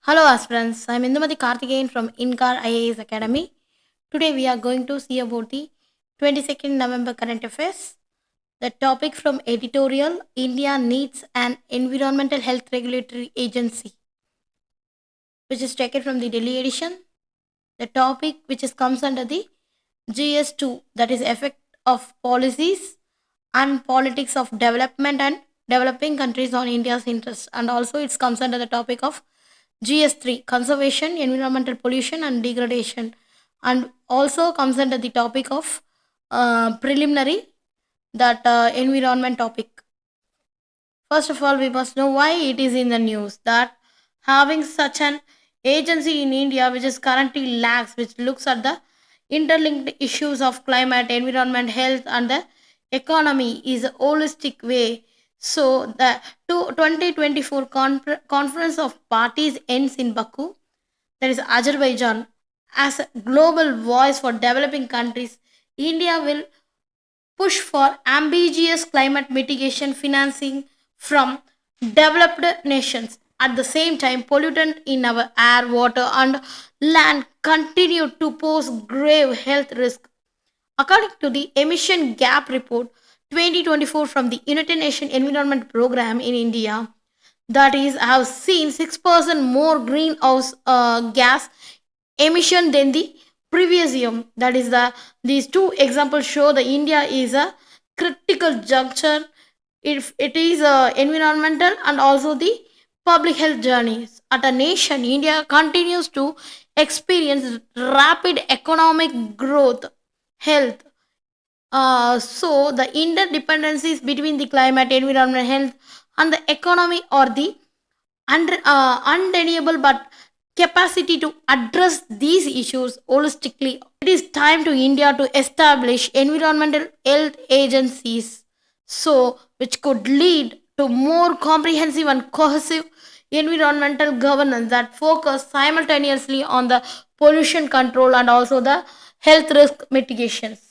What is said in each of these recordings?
Hello aspirants, I am Indumati Karthikeyan from InKar IAS Academy. Today we are going to see about the 22nd November current affairs. The topic from Editorial: India needs an environmental health regulatory agency, which is taken from the Delhi edition. The topic which is comes under the GS2, that is effect of policies and politics of development and developing countries on India's interests, and also it comes under the topic of GS3, conservation, environmental pollution and degradation, and also comes under the topic of preliminary, that environment topic. First of all, we must know why it is in the news that having such an agency in India, which is currently lacks, which looks at the interlinked issues of climate, environment, health, and the economy, is a holistic way. So the 2024 conference of parties ends in Baku, that is Azerbaijan. As a global voice for developing countries, India will push for ambitious climate mitigation financing from developed nations. At the same time, pollutants in our air, water, and land continue to pose grave health risks. According to the Emission Gap Report 2024 from the United Nations Environment Program in India, that is, have seen 6% more greenhouse gas emission than the previous year. That is, these two examples show the India is a critical juncture if it is environmental and also the public health journeys. At a nation, India continues to experience rapid economic growth, health. So the interdependencies between the climate, environment, health, and the economy are the undeniable, but capacity to address these issues holistically. It is time to India to establish environmental health agencies, so which could lead to more comprehensive and cohesive environmental governance that focus simultaneously on the pollution control and also the health risk mitigations.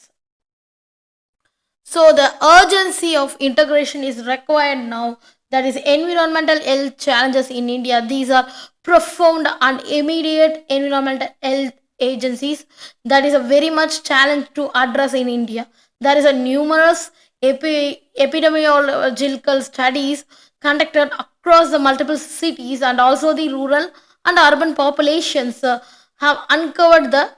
So the urgency of integration is required now. That is environmental health challenges in India. These are profound and immediate environmental health agencies. That is a very much challenge to address in India. There is a numerous epidemiological studies conducted across the multiple cities, and also the rural and urban populations have uncovered the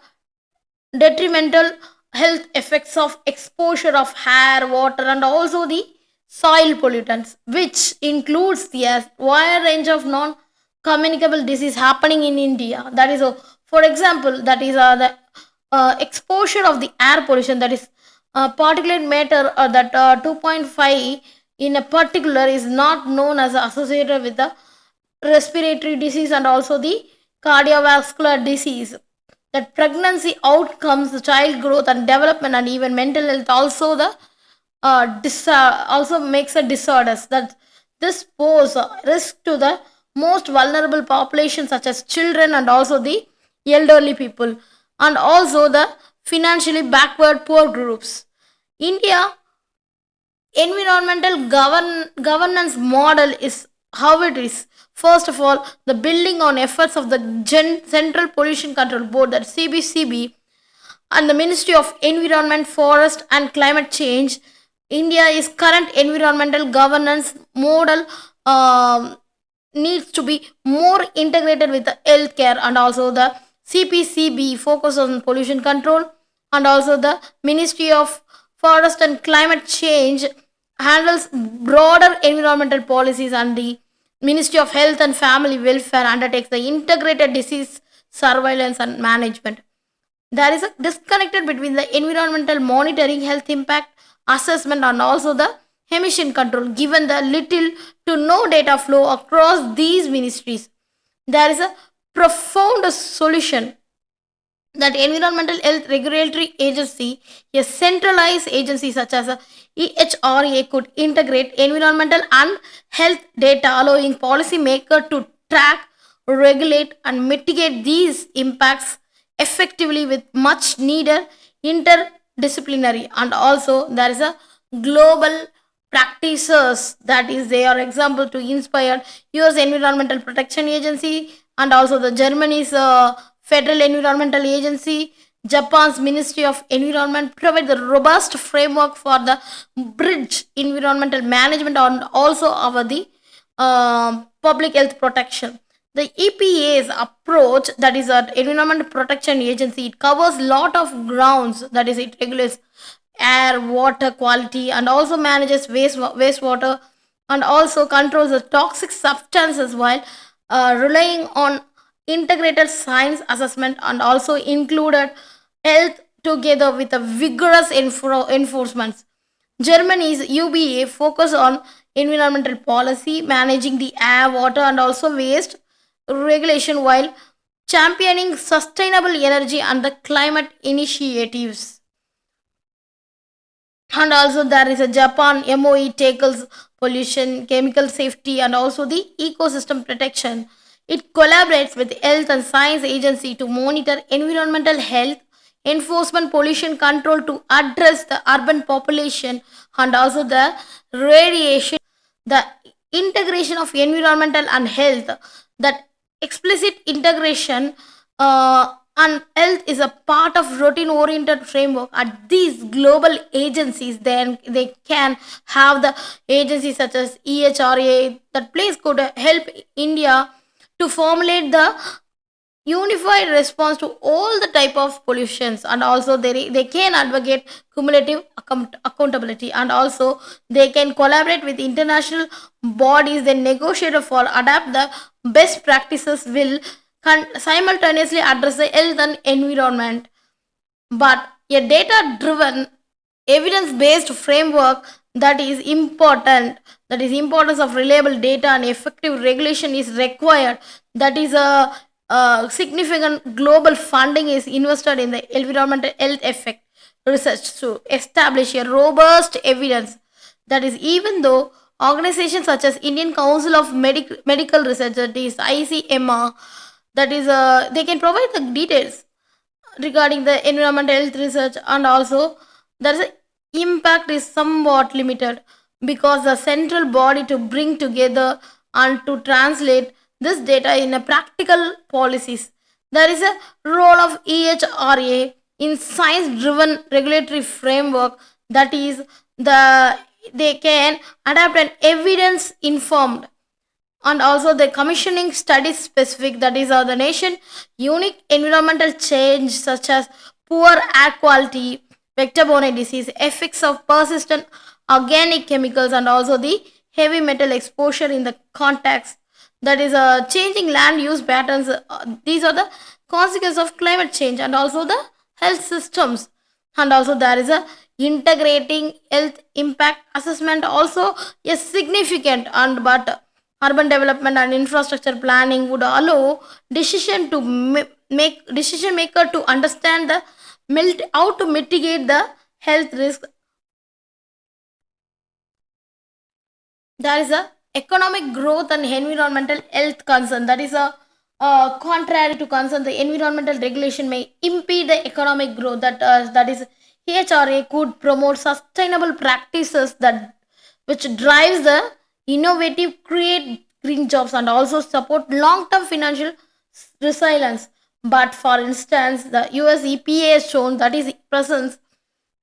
detrimental health effects of exposure of air, water, and also the soil pollutants, which includes the wide range of non-communicable disease happening in India. That is, for example, that is the exposure of the air pollution, that is particulate matter, that 2.5 in a particular is not known as associated with the respiratory disease and also the cardiovascular disease. That pregnancy outcomes, the child growth and development, and even mental health also the also makes a disorders. That this pose a risk to the most vulnerable populations such as children and also the elderly people, and also the financially backward poor groups. India environmental governance model is how it is. First of all, the building on efforts of the Central Pollution Control Board, that CBCB, and the Ministry of Environment, Forest and Climate Change. India is current environmental governance model needs to be more integrated with the healthcare, and also the CPCB focus on pollution control, and also the Ministry of Forest and Climate Change handles broader environmental policies, and the Ministry of Health and Family Welfare undertakes the integrated disease surveillance and management. There is a disconnected between the environmental monitoring, health impact assessment, and also the emission control, given the little to no data flow across these ministries. There is a profound solution, that environmental health regulatory agency, a centralized agency such as a EHRA, could integrate environmental and health data, allowing policymakers to track, regulate, and mitigate these impacts effectively with much needed interdisciplinary. And also there is a global practices, that is they are example to inspire US Environmental Protection Agency and also the Germany's Federal Environmental Agency, Japan's Ministry of Environment provide the robust framework for the bridge environmental management and also over the public health protection. The EPA's approach, that is an Environment Protection Agency, it covers lot of grounds, that is it regulates air, water quality and also manages wastewater and also controls the toxic substances while relying on integrated science assessment and also included health together with a vigorous enforcement. Germany's UBA focus on environmental policy, managing the air, water, and also waste regulation while championing sustainable energy and the climate initiatives. And also there is a Japan MOE tackles pollution, chemical safety, and also the ecosystem protection. It collaborates with health and science agency to monitor environmental health, enforcement pollution control to address the urban population and also the radiation. The integration of environmental and health, that explicit integration and health is a part of routine oriented framework at these global agencies. Then they can have the agencies such as EHRA, that place could help India to formulate the unified response to all the type of pollutions and also they can advocate cumulative accountability and also they can collaborate with international bodies, then negotiate for adapt the best practices will simultaneously address the health and environment. But a data driven evidence based framework, that is important, that is importance of reliable data and effective regulation is required. That is a significant global funding is invested in the environmental health effect research to establish a robust evidence. That is, even though organizations such as Indian Council of Medical Research, that is ICMR, that is they can provide the details regarding the environmental health research and also there is a impact is somewhat limited because the central body to bring together and to translate this data in a practical policies. There is a role of EHRA in science driven regulatory framework, that is the they can adapt an evidence informed and also the commissioning studies specific, that is the nation unique environmental change such as poor air quality, vector-borne disease, effects of persistent organic chemicals and also the heavy metal exposure in the context, that is changing land use patterns. These are the consequences of climate change and also the health systems. And also there is a integrating health impact assessment also is significant and but urban development and infrastructure planning would allow decision to make decision maker to understand the how to mitigate the health risk. There is a economic growth and environmental health concern, that is a contrary to concern the environmental regulation may impede the economic growth, that is HRA could promote sustainable practices that which drives the innovative create green jobs and also support long term financial resilience. But for instance the US EPA has shown that is presence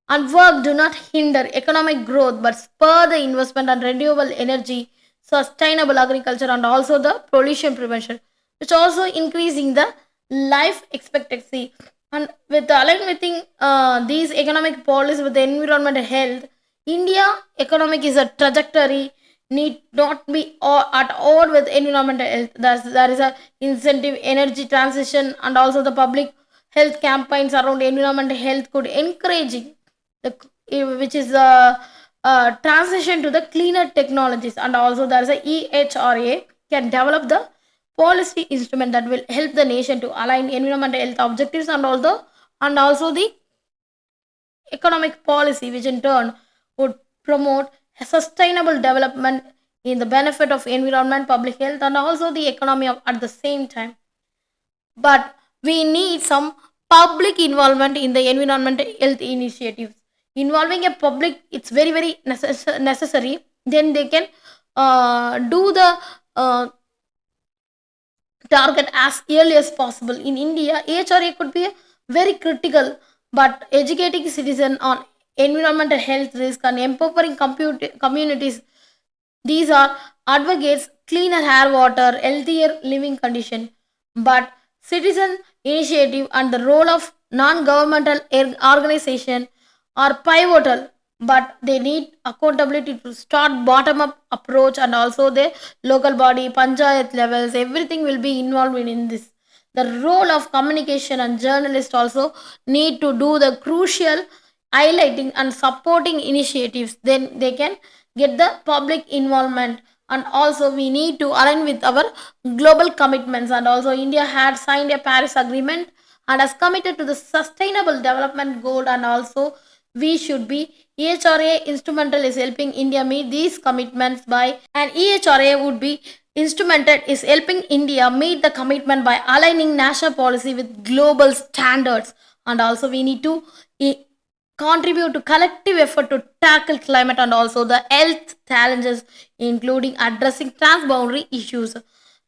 and work do not hinder economic growth but spur the investment in renewable energy, sustainable agriculture, and also the pollution prevention, which also increasing the life expectancy. And with aligned with these economic policies with the environmental health, India economic is a trajectory need not be at all with environmental health. There is a incentive energy transition and also the public health campaigns around environmental health could encouraging the which is a transition to the cleaner technologies and also there is a EHRA can develop the policy instrument that will help the nation to align environmental health objectives and also the economic policy, which in turn would promote a sustainable development in the benefit of environment, public health, and also the economy at the same time. But we need some public involvement in the environmental health initiatives. involving a public, it's very very necessary. Then they can do the target as early as possible. In India, HRA could be very critical, but educating citizens on environmental health risk and empowering communities, these are advocates cleaner air, water, healthier living condition. But citizen initiative and the role of non-governmental organization are pivotal, but they need accountability to start bottom up approach, and also the local body panchayat levels, everything will be involved in this. The role of communication and journalists also need to do the crucial highlighting and supporting initiatives, then they can get the public involvement. And also we need to align with our global commitments, and also India had signed a Paris agreement and has committed to the sustainable development goal, and also we should be EHRA instrumental is helping India meet these commitments by, and EHRA would be instrumental is helping India meet the commitment by aligning national policy with global standards. And also we need to contribute to collective effort to tackle climate and also the health challenges, including addressing transboundary issues.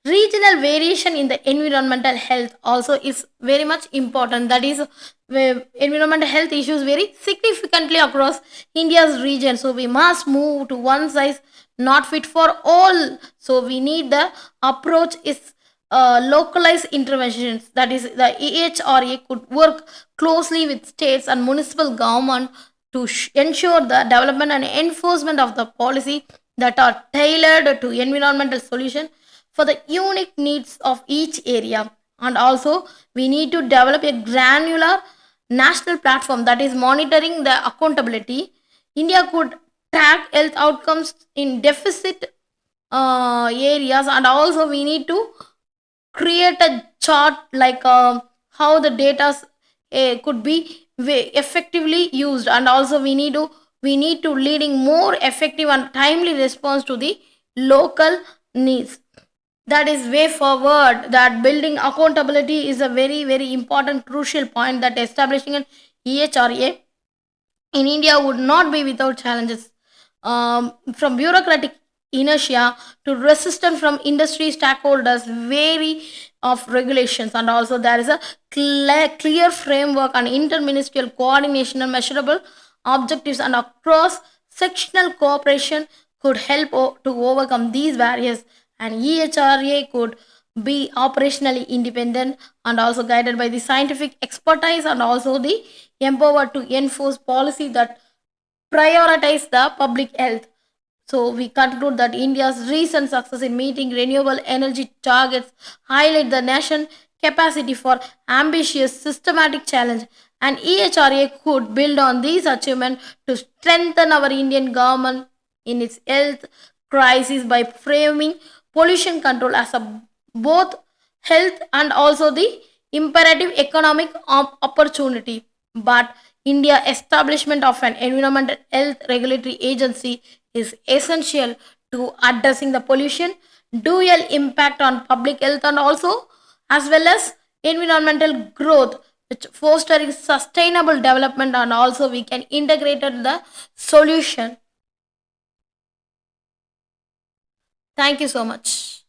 Regional variation in the environmental health also is very much important. That is, where environmental health issues vary significantly across India's region. So we must move to one size not fit for all. So we need the approach is localized interventions. That is, the EHRA could work closely with states and municipal government to ensure the development and enforcement of the policy that are tailored to environmental solution for the unique needs of each area. And also we need to develop a granular national platform that is monitoring the accountability. India could track health outcomes in deficit areas, and also we need to create a chart like how the data could be effectively used. And also we need to leading more effective and timely response to the local needs. That is way forward, that building accountability is a very very important crucial point, that establishing an EHRA in India would not be without challenges, from bureaucratic inertia to resistance from industry stakeholders, vary of regulations. And also there is a clear framework and interministerial coordination and measurable objectives and across sectional cooperation could help to overcome these barriers. And EHRA could be operationally independent and also guided by the scientific expertise, and also the empowered to enforce policy that prioritize the public health. So we conclude that India's recent success in meeting renewable energy targets highlight the nation's capacity for ambitious systematic challenge, and EHRA could build on these achievements to strengthen our Indian government in its health crisis by framing pollution control as a both health and also the imperative economic opportunity. But India establishment of an environmental health regulatory agency is essential to addressing the pollution dual impact on public health and also as well as environmental growth, which fostering sustainable development, and also we can integrate the solution. Thank you so much.